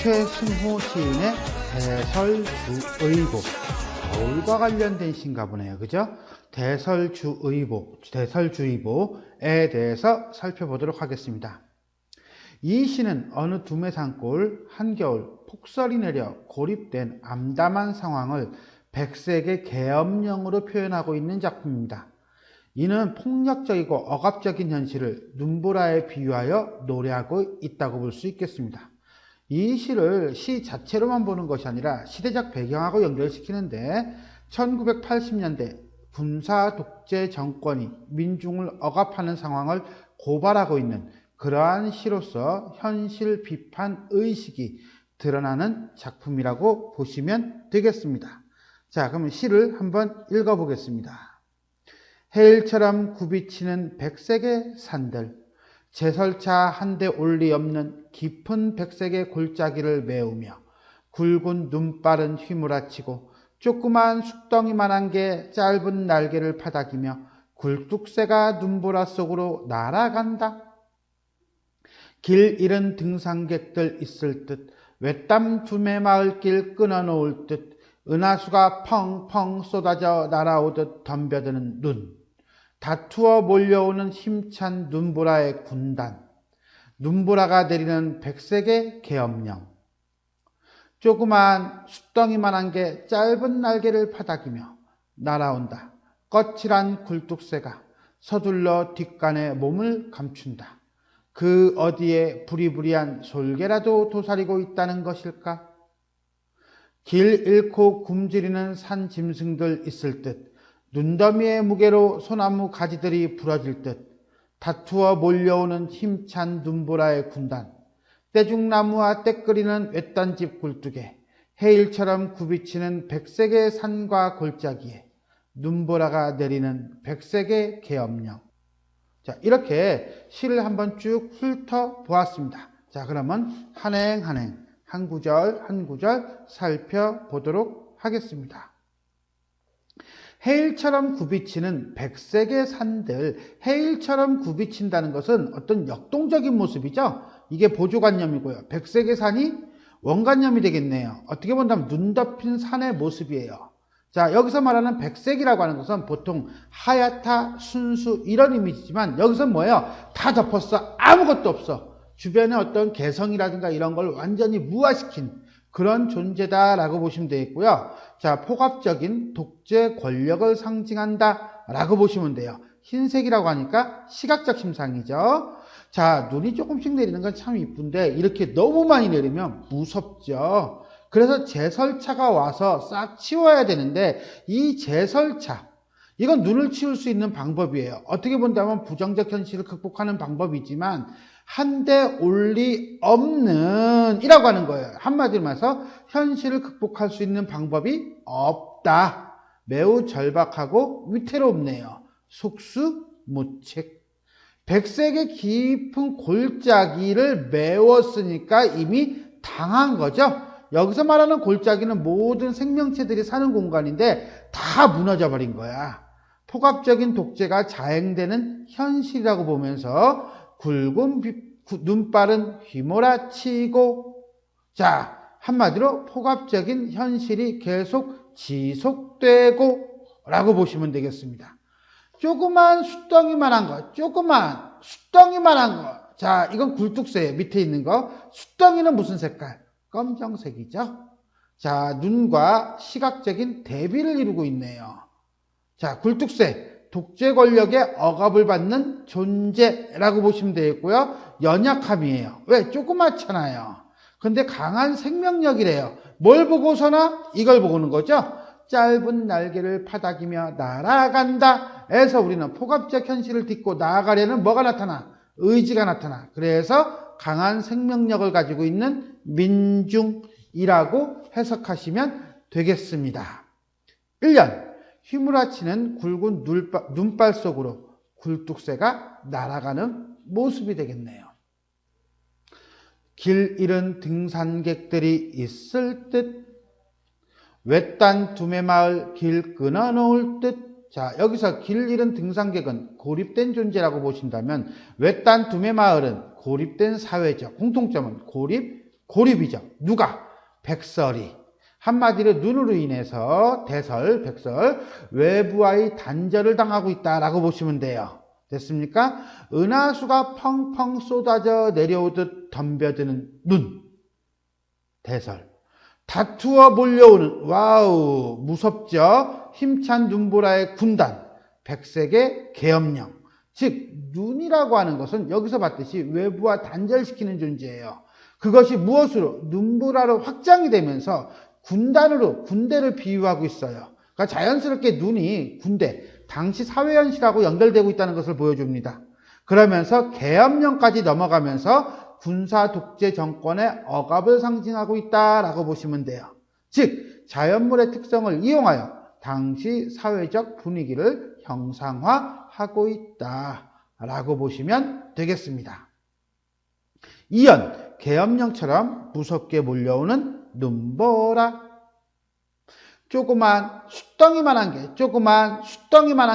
최승호 시인의 대설주의보, 겨울과 관련된 시인가 보네요. 그죠? 대설주의보에 대해서 살펴보도록 하겠습니다. 이 시는 어느 두메산골 한겨울 폭설이 내려 고립된 암담한 상황을 백색의 계엄령으로 표현하고 있는 작품입니다. 이는 폭력적이고 억압적인 현실을 눈보라에 비유하여 노래하고 있다고 볼 수 있겠습니다. 이 시를 시 자체로만 보는 것이 아니라 시대적 배경하고 연결시키는데 1980년대 군사 독재 정권이 민중을 억압하는 상황을 고발하고 있는 그러한 시로서 현실 비판 의식이 드러나는 작품이라고 보시면 되겠습니다. 자, 그럼 시를 한번 읽어보겠습니다. 해일처럼 굽이치는 백색의 산들, 제설차 한 대 올리 없는 깊은 백색의 골짜기를 메우며 굵은 눈발은 휘몰아치고 조그만 숫덩이만한 게 짧은 날개를 파닥이며 굴뚝새가 눈보라 속으로 날아간다. 길 잃은 등산객들 있을 듯 외딴 두메마을길 끊어놓을 듯 은하수가 펑펑 쏟아져 날아오듯 덤벼드는 눈, 다투어 몰려오는 힘찬 눈보라의 군단, 눈보라가 내리는 백색의 계엄령, 조그만 숫덩이만한 게 짧은 날개를 파닥이며 날아온다. 거칠한 굴뚝새가 서둘러 뒷간에 몸을 감춘다. 그 어디에 부리부리한 솔개라도 도사리고 있다는 것일까? 길 잃고 굶주리는 산 짐승들 있을 듯 눈더미의 무게로 소나무 가지들이 부러질 듯 다투어 몰려오는 힘찬 눈보라의 군단, 떼죽나무와 떼끓이는 외딴집 굴뚝에 해일처럼 굽이치는 백색의 산과 골짜기에 눈보라가 내리는 백색의 계엄령. 자, 이렇게 시를 한번 쭉 훑어보았습니다. 자, 그러면 한행 한 구절 한 구절 살펴보도록 하겠습니다. 해일처럼 굽이치는 백색의 산들, 해일처럼 굽이친다는 것은 어떤 역동적인 모습이죠. 이게 보조관념이고요. 백색의 산이 원관념이 되겠네요. 어떻게 본다면 눈 덮인 산의 모습이에요. 자, 여기서 말하는 백색이라고 하는 것은 보통 하얗다, 순수 이런 이미지지만 여기서 뭐예요? 다 덮었어. 아무것도 없어. 주변에 어떤 개성이라든가 이런 걸 완전히 무화시킨 그런 존재다라고 보시면 되겠고요. 자, 폭압적인 독재 권력을 상징한다 라고 보시면 돼요. 흰색이라고 하니까 시각적 심상이죠. 자, 눈이 조금씩 내리는 건 참 이쁜데 이렇게 너무 많이 내리면 무섭죠. 그래서 제설차가 와서 싹 치워야 되는데 이 제설차, 이건 눈을 치울 수 있는 방법이에요. 어떻게 본다면 부정적 현실을 극복하는 방법이지만 한 대 올리 없는 이라고 하는 거예요. 한마디로 말해서 현실을 극복할 수 있는 방법이 없다. 매우 절박하고 위태롭네요. 속수무책. 백색의 깊은 골짜기를 메웠으니까 이미 당한 거죠. 여기서 말하는 골짜기는 모든 생명체들이 사는 공간인데 다 무너져 버린 거야. 폭압적인 독재가 자행되는 현실이라고 보면서 굵은 눈발은 휘몰아치고, 자, 한마디로 폭압적인 현실이 계속 지속되고 라고 보시면 되겠습니다. 조그만 숫덩이만한 거, 자, 이건 굴뚝새예요. 밑에 있는 거. 숫덩이는 무슨 색깔? 검정색이죠. 자, 눈과 시각적인 대비를 이루고 있네요. 자, 굴뚝새, 독재 권력의 억압을 받는 존재라고 보시면 되겠고요. 연약함이에요. 왜? 조그맣잖아요. 근데 강한 생명력이래요. 뭘 보고서나 이걸 보고는 거죠. 짧은 날개를 파닥이며 날아간다 해서 우리는 폭압적 현실을 딛고 나아가려는 뭐가 나타나? 의지가 나타나. 그래서 강한 생명력을 가지고 있는 민중이라고 해석하시면 되겠습니다. 1년 휘몰아치는 굵은 눈발 속으로 굴뚝새가 날아가는 모습이 되겠네요. 길 잃은 등산객들이 있을 듯 외딴 두메마을 길 끊어놓을 듯. 자, 여기서 길 잃은 등산객은 고립된 존재라고 보신다면 외딴 두메마을은 고립된 사회죠. 공통점은 고립, 고립이죠. 누가? 백설이. 한마디로 눈으로 인해서 대설, 백설, 외부와의 단절을 당하고 있다라고 보시면 돼요. 됐습니까? 은하수가 펑펑 쏟아져 내려오듯 덤벼드는 눈. 대설. 다투어 몰려오는, 와우, 무섭죠? 힘찬 눈보라의 군단. 백색의 계엄령. 즉 눈이라고 하는 것은 여기서 봤듯이 외부와 단절시키는 존재예요. 그것이 무엇으로? 눈보라로 확장이 되면서 군단으로 군대를 비유하고 있어요. 그러니까 자연스럽게 눈이 군대, 당시 사회현실하고 연결되고 있다는 것을 보여줍니다. 그러면서 계엄령까지 넘어가면서 군사 독재 정권의 억압을 상징하고 있다라고 보시면 돼요. 즉 자연물의 특성을 이용하여 당시 사회적 분위기를 형상화하고 있다라고 보시면 되겠습니다. 이연, 계엄령처럼 무섭게 몰려오는 눈보라. 조그만 숫덩이만한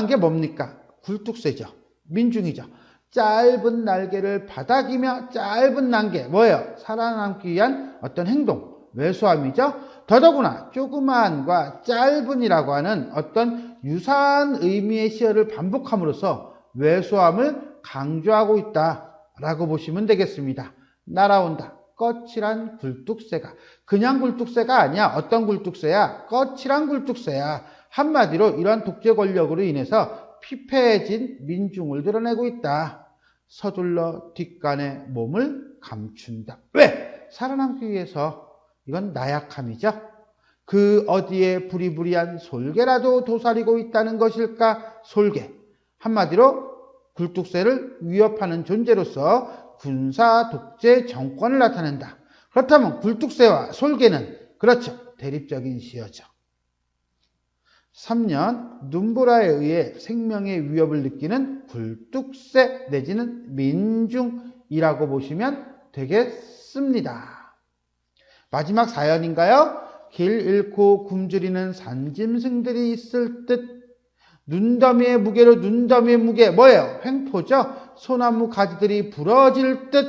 게 뭡니까? 굴뚝새죠. 민중이죠. 짧은 날개를 바닥이며 짧은 날개, 뭐예요? 살아남기 위한 어떤 행동, 왜소함이죠. 더더구나 조그만과 짧은이라고 하는 어떤 유사한 의미의 시어를 반복함으로써 왜소함을 강조하고 있다라고 보시면 되겠습니다. 날아온다. 거칠한 굴뚝새가. 그냥 굴뚝새가 아니야. 어떤 굴뚝새야? 거칠한 굴뚝새야. 한마디로 이러한 독재 권력으로 인해서 피폐해진 민중을 드러내고 있다. 서둘러 뒷간에 몸을 감춘다. 왜? 살아남기 위해서. 이건 나약함이죠. 그 어디에 부리부리한 솔개라도 도사리고 있다는 것일까? 솔개. 한마디로 굴뚝새를 위협하는 존재로서 군사 독재 정권을 나타낸다. 그렇다면 굴뚝새와 솔개는 그렇죠. 대립적인 시어죠. 3년 눈보라에 의해 생명의 위협을 느끼는 굴뚝새 내지는 민중이라고 보시면 되겠습니다. 마지막 사연인가요? 길 잃고 굶주리는 산짐승들이 있을 듯. 눈더미의 무게로 눈더미의 무게, 뭐예요? 횡포죠? 소나무 가지들이 부러질 듯.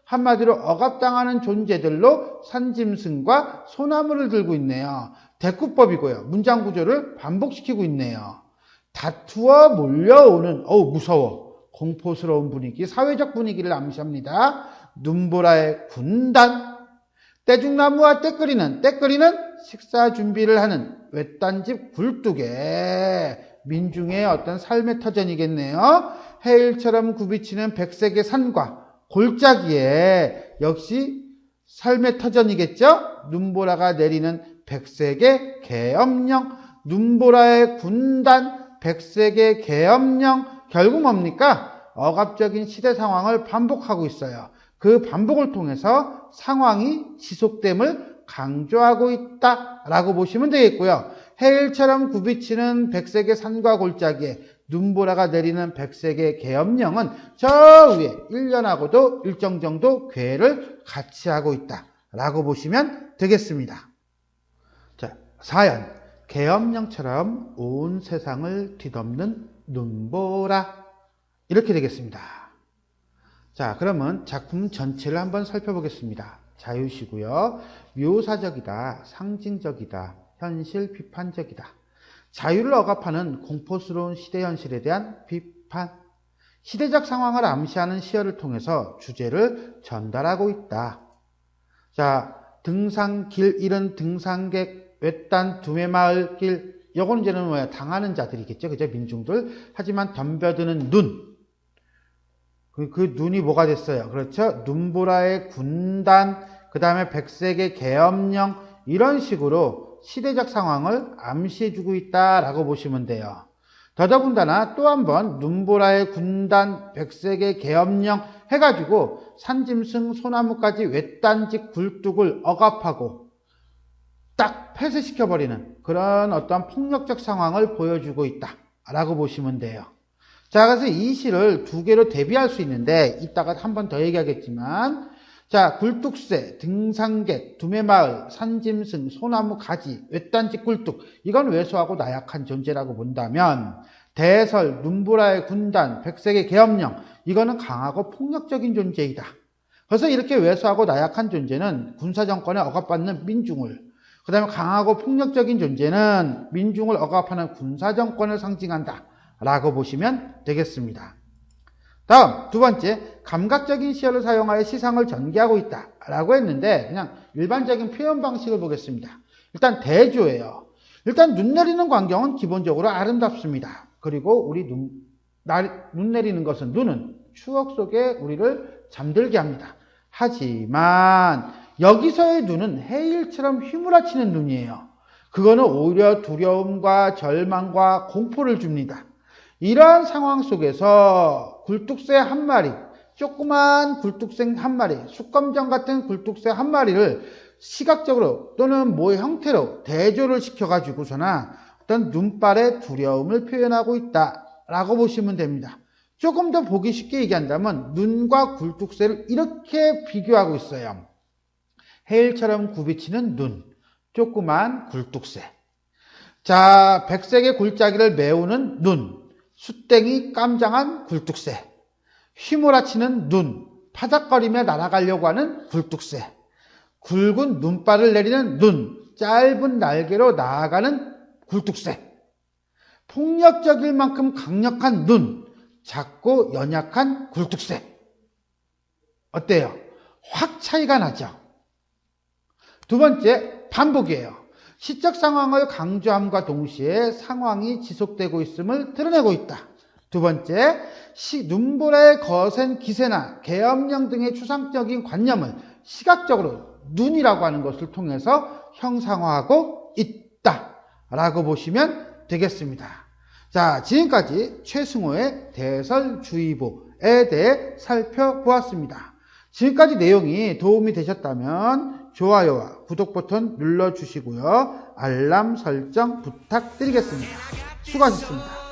한마디로 억압당하는 존재들로 산짐승과 소나무를 들고 있네요. 대꾸법이고요. 문장 구조를 반복시키고 있네요. 다투어 몰려오는, 무서워. 공포스러운 분위기, 사회적 분위기를 암시합니다. 눈보라의 군단. 떼죽나무와 때끓이는 식사 준비를 하는 외딴집 굴뚝에 민중의 어떤 삶의 터전이겠네요. 해일처럼 굽이치는 백색의 산과 골짜기에 역시 삶의 터전이겠죠. 눈보라가 내리는 백색의 계엄령, 눈보라의 군단, 백색의 계엄령. 결국 뭡니까? 억압적인 시대 상황을 반복하고 있어요. 그 반복을 통해서 상황이 지속됨을 강조하고 있다라고 보시면 되겠고요. 해일처럼 굽이치는 백색의 산과 골짜기에 눈보라가 내리는 백색의 계엄령은 저 위에 1년하고도 일정 정도 궤를 같이 하고 있다라고 보시면 되겠습니다. 자, 4연. 계엄령처럼 온 세상을 뒤덮는 눈보라. 이렇게 되겠습니다. 자, 그러면 작품 전체를 한번 살펴보겠습니다. 자유시고요. 묘사적이다, 상징적이다, 현실 비판적이다. 자유를 억압하는 공포스러운 시대 현실에 대한 비판. 시대적 상황을 암시하는 시어를 통해서 주제를 전달하고 있다. 자, 등산길 잃은 등산객, 외딴 두메마을 길. 요건 이제는 뭐야? 당하는 자들이겠죠. 그죠? 민중들. 하지만 덤벼드는 눈. 그 눈이 뭐가 됐어요? 그렇죠? 눈보라의 군단, 그 다음에 백색의 계엄령, 이런 식으로 시대적 상황을 암시해주고 있다라고 보시면 돼요. 더더군다나 또 한 번 눈보라의 군단, 백색의 계엄령 해가지고 산짐승, 소나무까지 외딴집 굴뚝을 억압하고 딱 폐쇄시켜버리는 그런 어떤 폭력적 상황을 보여주고 있다라고 보시면 돼요. 자, 그래서 이 시를 두 개로 대비할 수 있는데 이따가 한 번 더 얘기하겠지만, 자, 굴뚝새, 등산객, 두메마을, 산짐승, 소나무 가지, 외딴집 굴뚝, 이건 왜소하고 나약한 존재라고 본다면, 대설, 눈보라의 군단, 백색의 계엄령, 이거는 강하고 폭력적인 존재이다. 그래서 이렇게 왜소하고 나약한 존재는 군사정권에 억압받는 민중을, 그 다음에 강하고 폭력적인 존재는 민중을 억압하는 군사정권을 상징한다 라고 보시면 되겠습니다. 다음 두 번째, 감각적인 시야를 사용하여 시상을 전개하고 있다 라고 했는데 그냥 일반적인 표현 방식을 보겠습니다. 일단 대조예요. 일단 눈 내리는 광경은 기본적으로 아름답습니다. 그리고 우리 눈 내리는 것은, 눈은 추억 속에 우리를 잠들게 합니다. 하지만 여기서의 눈은 해일처럼 휘몰아치는 눈이에요. 그거는 오히려 두려움과 절망과 공포를 줍니다. 이러한 상황 속에서 굴뚝새 한 마리, 조그만 굴뚝새 한 마리, 숯검정 같은 굴뚝새 한 마리를 시각적으로 또는 뭐의 형태로 대조를 시켜가지고서나 어떤 눈발의 두려움을 표현하고 있다라고 보시면 됩니다. 조금 더 보기 쉽게 얘기한다면 눈과 굴뚝새를 이렇게 비교하고 있어요. 해일처럼 굽이치는 눈, 조그만 굴뚝새. 자, 백색의 골짜기를 메우는 눈, 숫땡이 깜장한 굴뚝새. 휘몰아치는 눈, 파닥거리며 날아가려고 하는 굴뚝새. 굵은 눈발을 내리는 눈, 짧은 날개로 나아가는 굴뚝새. 폭력적일 만큼 강력한 눈, 작고 연약한 굴뚝새. 어때요? 확 차이가 나죠? 두 번째, 반복이에요. 시적 상황을 강조함과 동시에 상황이 지속되고 있음을 드러내고 있다. 두 번째, 눈보라의 거센 기세나 계엄령 등의 추상적인 관념을 시각적으로 눈이라고 하는 것을 통해서 형상화하고 있다 라고 보시면 되겠습니다. 자, 지금까지 최승호의 대설주의보에 대해 살펴보았습니다. 지금까지 내용이 도움이 되셨다면 좋아요와 구독 버튼 눌러주시고요. 알람 설정 부탁드리겠습니다. 수고하셨습니다.